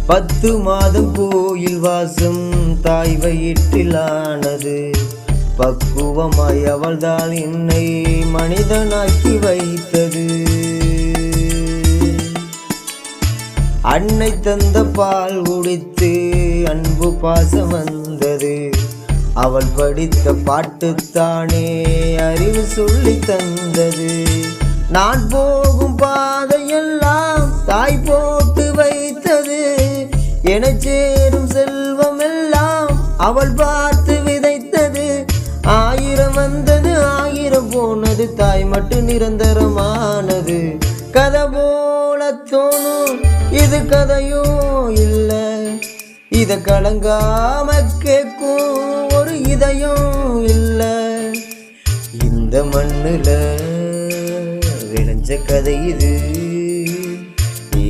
10 மாதம் கோயில் வாசம் தாய் வயிற்றிலானது. பக்குவமாய் அவள்தான் என்னை மனிதனாக்கி வைத்தது. அன்னை தந்த பால் குடித்து அன்பு பாசம் வந்தது. அவள் படித்த பாட்டுத்தானே அறிவு சொல்லி தந்தது. நான் போகும் பாதையெல்லாம் தாய் போட்டு வைத்தது. என சேரும் செல்வம் எல்லாம் அவள் பார்த்து விதைத்தது. 1000 வந்தது 1000 போனது, தாய் மட்டும் நிரந்தரமானது. கதை போல தோணும் இது கதையோ இல்ல, இத கலங்காம கேட்கும் ஒரு இதயம் இல்ல. இந்த மண்ணுல விளைஞ்ச கதை இது.